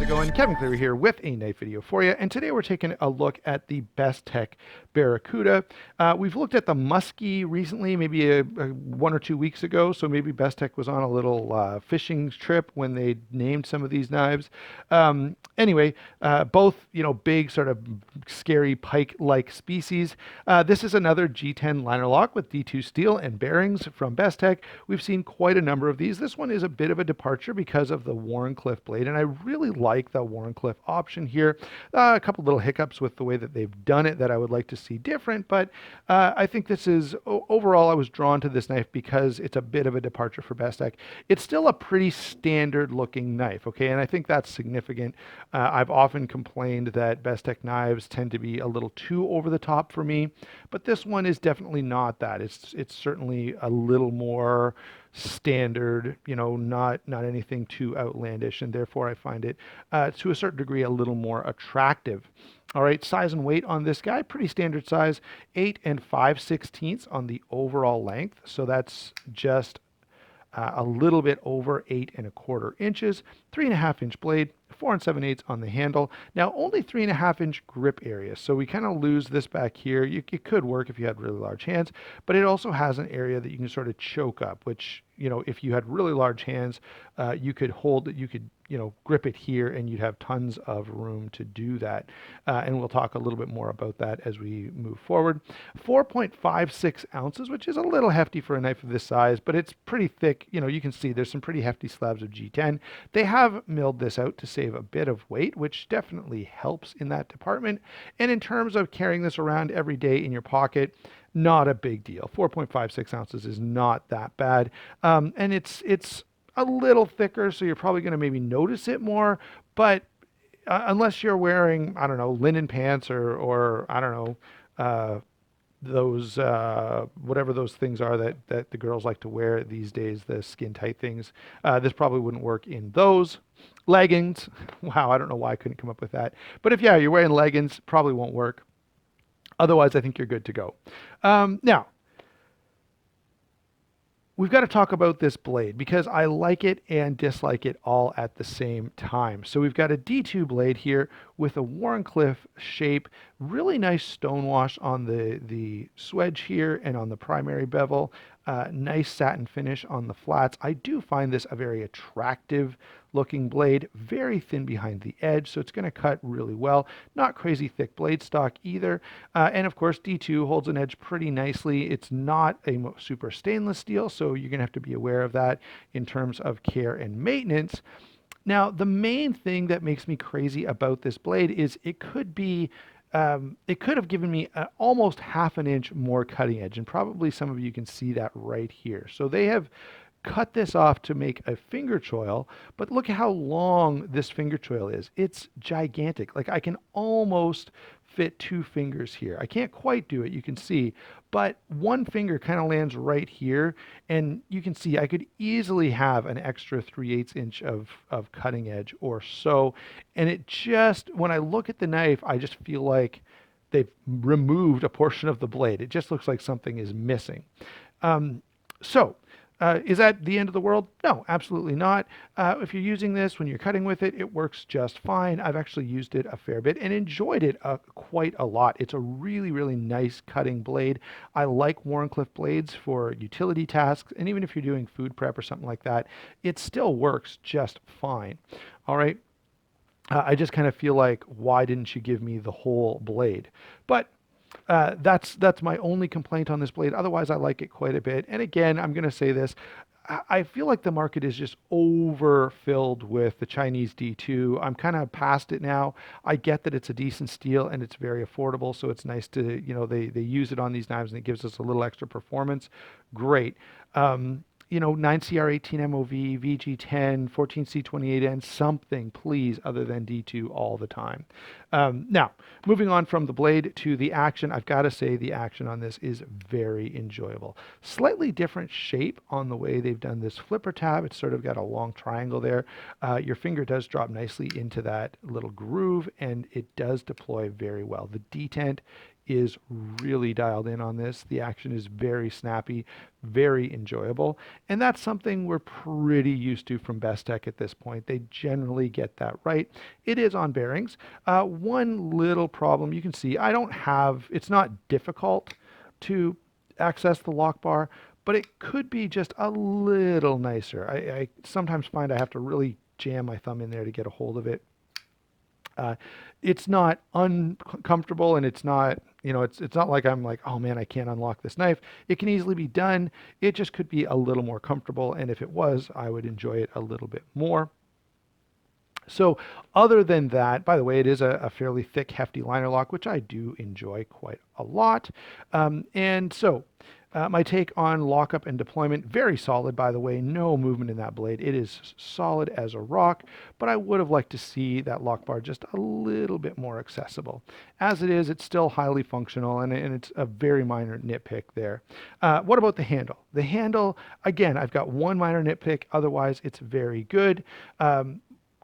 it going? Kevin Cleary here with a knife video for you, and today we're taking a look at the Bestech Baracuda. We've looked at the Muskie recently, maybe 1 or 2 weeks ago, so maybe Bestech was on a little fishing trip when they named some of these knives. Anyway, both big sort of scary pike-like species. This is another G10 liner lock with D2 steel and bearings from Bestech. We've seen quite a number of these. This one is a bit of a departure because of the Wharncliffe blade, and I really like the Wharncliffe option here. A couple little hiccups with the way that they've done it that I would like to see different, but I think this is, overall, I was drawn to this knife because it's a bit of a departure for Bestech. It's still a pretty standard looking knife, okay, and I think that's significant. I've often complained that Bestech knives tend to be a little too over the top for me, but this one is definitely not that. It's certainly a little more standard, not anything too outlandish, and therefore I find it to a certain degree a little more attractive. All right, size and weight on this guy, pretty standard size, 8 5/16 on the overall length, so that's just a little bit over 8¼ inches, 3.5 inch blade, 4 7/8 on the handle. Now only 3.5 inch grip area, so we kind of lose this back here. It could work if you had really large hands, but it also has an area that you can sort of choke up, which if you had really large hands, you could hold it, you could grip it here, and you'd have tons of room to do that. And we'll talk a little bit more about that as we move forward. 4.56 ounces, which is a little hefty for a knife of this size, but it's pretty thick. You can see there's some pretty hefty slabs of G10. They have milled this out to save a bit of weight, which definitely helps in that department. And in terms of carrying this around every day in your pocket, not a big deal. 4.56 ounces is not that bad. And it's a little thicker, so you're probably going to maybe notice it more, but unless you're wearing, I don't know, linen pants or I don't know, those whatever those things are that the girls like to wear these days, the skin tight things, this probably wouldn't work in those. Leggings, wow, I don't know why I couldn't come up with that, but if you're wearing leggings, probably won't work. Otherwise, I think you're good to go. Now, we've got to talk about this blade because I like it and dislike it all at the same time. So we've got a D2 blade here with a Wharncliffe shape, really nice stonewash on the swedge here and on the primary bevel, nice satin finish on the flats. I do find this a very attractive looking blade, very thin behind the edge, so it's going to cut really well. Not crazy thick blade stock either. And of course, D2 holds an edge pretty nicely. It's not a super stainless steel, so you're going to have to be aware of that in terms of care and maintenance. Now, the main thing that makes me crazy about this blade is it could have given me almost 1/2 inch more cutting edge, and probably some of you can see that right here. So they have cut this off to make a finger choil, but look at how long this finger choil is. It's gigantic. Like I can almost fit 2 fingers here. I can't quite do it, you can see, but one finger kind of lands right here, and you can see I could easily have an extra 3/8 inch of cutting edge or so. And it just, when I look at the knife, I just feel like they've removed a portion of the blade. It just looks like something is missing. Is that the end of the world? No, absolutely not. If you're using this, when you're cutting with it, it works just fine. I've actually used it a fair bit and enjoyed it quite a lot. It's a really, really nice cutting blade. I like Wharncliffe blades for utility tasks, and even if you're doing food prep or something like that, it still works just fine. All right. I just kind of feel like, why didn't you give me the whole blade? But that's my only complaint on this blade. Otherwise, I like it quite a bit. And again, I'm going to say this. I feel like the market is just overfilled with the Chinese D2. I'm kind of past it now. I get that it's a decent steel and it's very affordable, so it's nice to, they use it on these knives and it gives us a little extra performance. Great. 9CR18 MOV, VG10, 14C28N, something, please, other than D2 all the time. Now, moving on from the blade to the action, I've got to say the action on this is very enjoyable. Slightly different shape on the way they've done this flipper tab. It's sort of got a long triangle there. Your finger does drop nicely into that little groove, and it does deploy very well. The detent is really dialed in on this. The action is very snappy, very enjoyable, and that's something we're pretty used to from Bestech at this point. They generally get that right. It is on bearings. One little problem you can see, it's not difficult to access the lock bar, but it could be just a little nicer. I sometimes find I have to really jam my thumb in there to get a hold of it. Uh, it's not uncomfortable, and it's not, it's not like I'm like, oh man, I can't unlock this knife. It can easily be done. It just could be a little more comfortable, and if it was, I would enjoy it a little bit more. So other than that, by the way, it is a fairly thick, hefty liner lock, which I do enjoy quite a lot. My take on lockup and deployment, very solid, by the way, no movement in that blade. It is solid as a rock, but I would have liked to see that lock bar just a little bit more accessible. As it is, it's still highly functional, and it's a very minor nitpick there. What about the handle? The handle, again, I've got one minor nitpick, otherwise it's very good.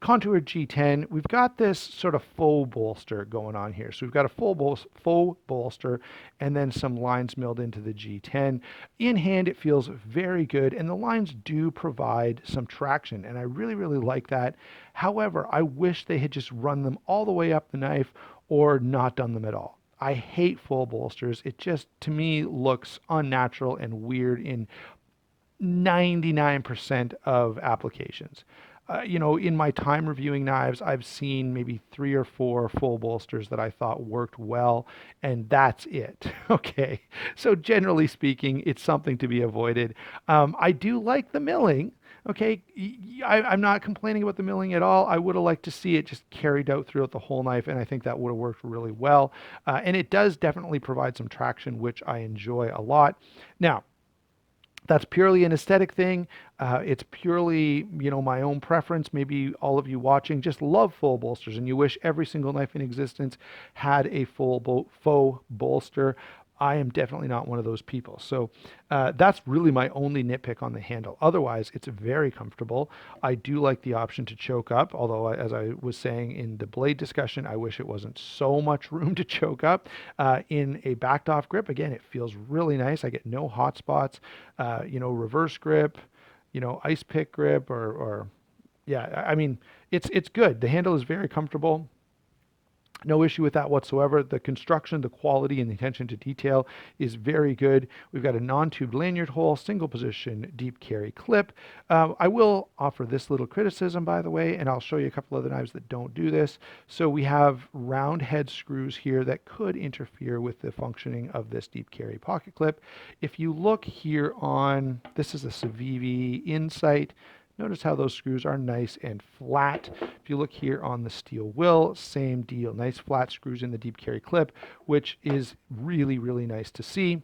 Contoured G10, we've got this sort of faux bolster going on here. So we've got a faux bolster and then some lines milled into the G10. In hand, it feels very good, and the lines do provide some traction, and I really, really like that. However, I wish they had just run them all the way up the knife or not done them at all. I hate full bolsters. It just, to me, looks unnatural and weird in 99% of applications. In my time reviewing knives, I've seen maybe 3 or 4 full bolsters that I thought worked well, and that's it. Okay, so generally speaking, it's something to be avoided. I do like the milling. Okay, I'm not complaining about the milling at all. I would have liked to see it just carried out throughout the whole knife, and I think that would have worked really well. And it does definitely provide some traction, which I enjoy a lot. Now, that's purely an aesthetic thing. It's purely, my own preference. Maybe all of you watching just love full bolsters and you wish every single knife in existence had a faux bolster. I am definitely not one of those people. So that's really my only nitpick on the handle. Otherwise, it's very comfortable. I do like the option to choke up, although as I was saying in the blade discussion, I wish it wasn't so much room to choke up. In a backed off grip, again, it feels really nice. I get no hot spots, reverse grip, ice pick grip or yeah, I mean, it's good. The handle is very comfortable. No issue with that whatsoever. The construction, the quality, and the attention to detail is very good. We've got a non-tubed lanyard hole, single position, deep carry clip. I will offer this little criticism, by the way, and I'll show you a couple other knives that don't do this. So we have round head screws here that could interfere with the functioning of this deep carry pocket clip. If you look here this is a Civivi Insight. Notice how those screws are nice and flat. If you look here on the steel will, same deal. Nice flat screws in the deep carry clip, which is really, really nice to see.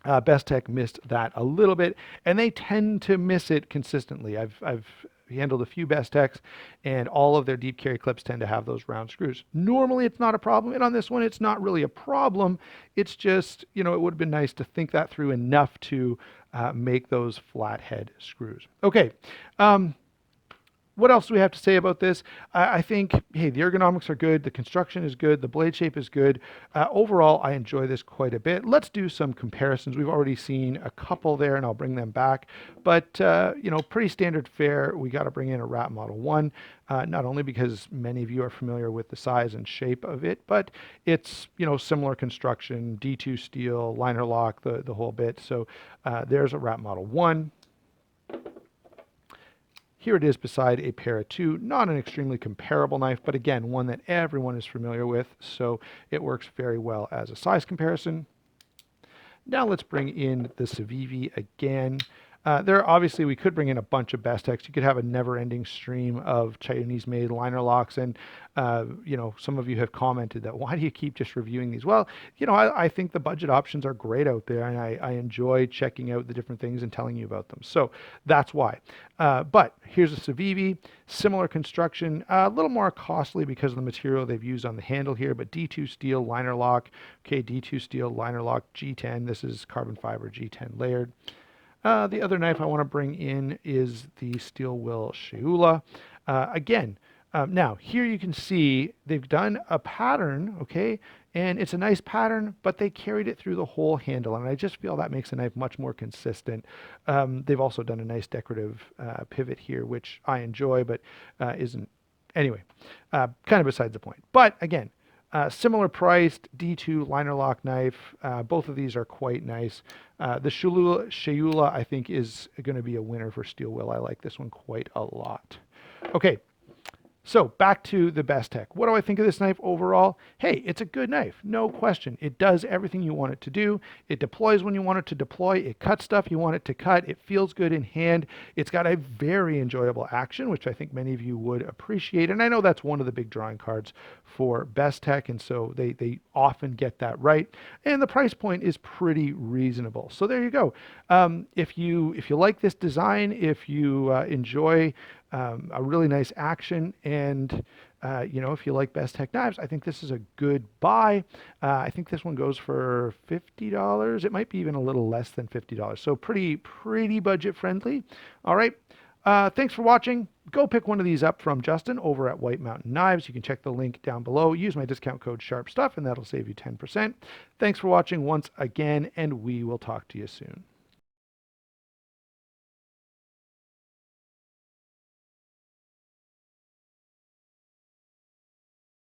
Bestech missed that a little bit, and they tend to miss it consistently. I've handled a few Bestechs, and all of their deep carry clips tend to have those round screws. Normally, it's not a problem, and on this one, it's not really a problem. It's just, it would have been nice to think that through enough to make those flathead screws. Okay. What else do we have to say about this? I think, hey, the ergonomics are good. The construction is good. The blade shape is good. Overall, I enjoy this quite a bit. Let's do some comparisons. We've already seen a couple there, and I'll bring them back. But, pretty standard fare. We got to bring in a Rat Model 1, not only because many of you are familiar with the size and shape of it, but it's, similar construction, D2 steel, liner lock, the whole bit. So there's a Rat Model 1. Here it is beside a Para 2, not an extremely comparable knife, but again, one that everyone is familiar with, so it works very well as a size comparison. Now let's bring in the Civivi again. Obviously, we could bring in a bunch of Bestechs. You could have a never-ending stream of Chinese-made liner locks, and some of you have commented that why do you keep just reviewing these? Well, I think the budget options are great out there, and I enjoy checking out the different things and telling you about them. So that's why. But here's a Civivi, similar construction, a little more costly because of the material they've used on the handle here, but D2 steel liner lock. Okay, D2 steel liner lock G10. This is carbon fiber G10 layered. The other knife I want to bring in is the steel will Sheula. Again, Now, here you can see they've done a pattern, okay, and it's a nice pattern, but they carried it through the whole handle, and I just feel that makes a knife much more consistent. They've also done a nice decorative pivot here, which I enjoy, but isn't, anyway, kind of besides the point. But again, similar priced D2 liner lock knife. Both of these are quite nice. The Shayula, I think, is going to be a winner for steel wheel. I like this one quite a lot. Okay, so back to the Bestech. What do I think of this knife overall? Hey, it's a good knife, no question. It does everything you want it to do. It deploys when you want it to deploy. It cuts stuff you want it to cut. It feels good in hand. It's got a very enjoyable action, which I think many of you would appreciate. And I know that's one of the big drawing cards for Bestech, and so they often get that right. And the price point is pretty reasonable. So there you go. If you like this design, if you enjoy a really nice action, and if you like Bestech knives, I think this is a good buy. I think this one goes for $50. It might be even a little less than $50. So pretty budget friendly. All right. Thanks for watching. Go pick one of these up from Justin over at White Mountain Knives. You can check the link down below. Use my discount code SHARPSTUFF, and that'll save you 10%. Thanks for watching once again, and we will talk to you soon.